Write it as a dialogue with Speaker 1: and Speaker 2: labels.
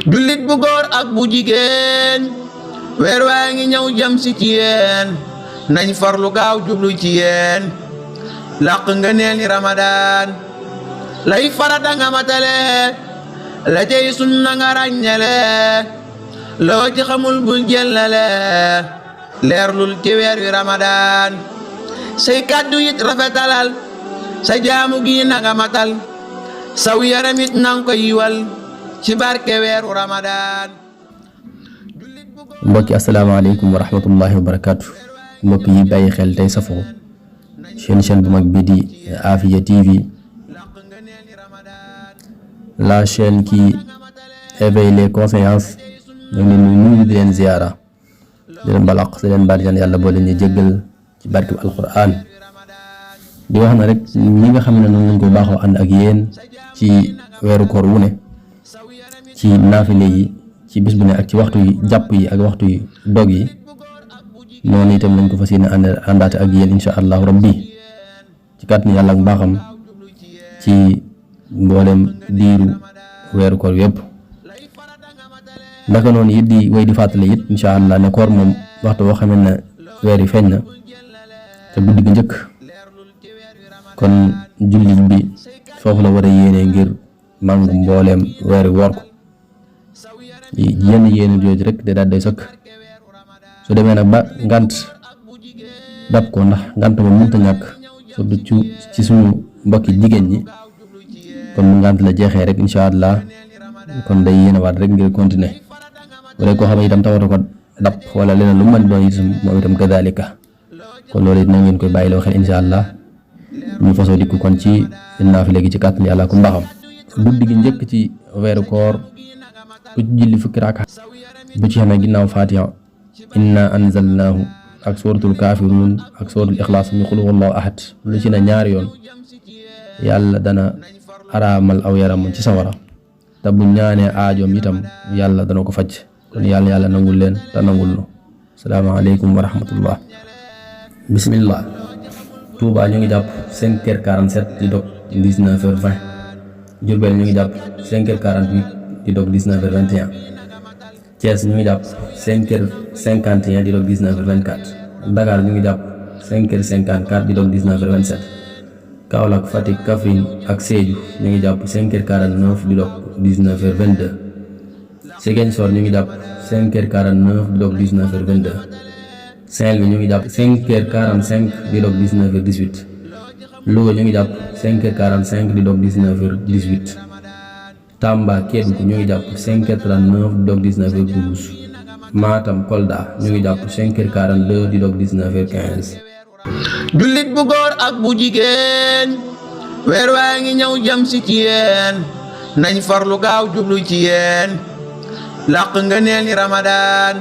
Speaker 1: jullit bu góor ak bu jigéen weer waa ngi ñëw jëm si ci yéen nañ farlu gaaw jublu ci yéen làq nga neel ni Ramadan lay farata nga matale la cay sunna nga ràññale loo ci xamul bul jëllale leerlul ci weer wi Ramadan say kàddu it rafetalal sa jaamu gi na nga matal saw yaramit nang ko yiwal ci barke weeru Ramadan.
Speaker 2: mbokki asalaamaaleykum wa rahmatullahi wa barakaatu. mbokk yi bàyyi xel tey safoo chaîne bu mag bi di Afia TV, la chaîne qui éveille les consciences. ñu ngi leen di nuyu di leen ziyaara di leen balaq di leen baal yàlla boo leen di jéggal ci barke alquran. di wax na rek ñi nga xam ne noonu lañ koy baaxoo ànd ak yéen ci weeru koor wu ne ci naafile yi ci bis bu ne ak ci waxtu yi jàpp yi ak waxtu yi dog yi noonu itam lañ ko fas yéene àndaate ak yéen insha allahu rabbi ci kàttanu yàlla ak mbaaxam ci mboolem diiru weeru koor yépp. naka noonu it di way di fàttali it insha allah ne koor moom waxtu boo xamee ne weer yi feeñ na te guddi gi njëkk kon jullit bi foofu la war a yéene ngir màngu mbooleem weeri woor ko yenn yéene jooju rek de daal day sëkk. su demee nag ba ngant dab ko ndax ngant ba mënta ñàkk surtout ci suñu mbokki jigéen ñi kon mu ngant la jeexee rek insha allah kon day yéene waat rek ngir continuer wala koo xam ne itam tawatu ko dab wala leneen lu mën doon itam moom itam kadalika kon loolu it na ngeen koy bàyyi loo xel insha allah ñu fasoo dikku kon ci naaf léegi ci kàttan yàlla ku mbaxam. guddi gi njëkk ci weeru koor ku ci julli fukki raaka bu ci xamee ginnaaw fatiha inna anzalnaahu ak suratul kaafiruun ak suratul ixlaas mi xul huwallahu ahad lu ci ne ñaari yoon yàlla dana araamal aw yaram ci sawara te bu ñaanee aajoom itam yàlla dana ko faj. kon yàlla nangul leen te nangul nu. salaamaaleykum wa rahmatullah. bismillah. Touba ñu ngi jàpp 5h47 di dog 19h20. Diourbel ñu ngi jàpp 5h48 di dog 19h21. Thiès ñu ngi jàpp 5h51 di dog 19h24. Dakar ñu ngi jàpp 5h54 di dog 19h27. Kaolack, Fatick, Kaffrine ak Sédhiou ñu ngi jàpp 5h49 di dog 19h22. Ziguinchor ñu ngi jàpp 5h49 di dog 19h22. Saint-Louis ñu ngi jàpp 5h45 di dog 19h18. Louga ñu ngi jàpp 5h45 di dog 19h18. Tamba, Kédougou ñu ngi jàpp 5h39 di dog 19h12. Matam, Kolda ñu ngi jàpp 5h42 di dog 19h15.
Speaker 1: jullit bu góor ak bu jigéen weer waa ngi ñëw jëm si ci yéen nañ farlu gaaw jublu ci yéen làq nga neel ni Ramadan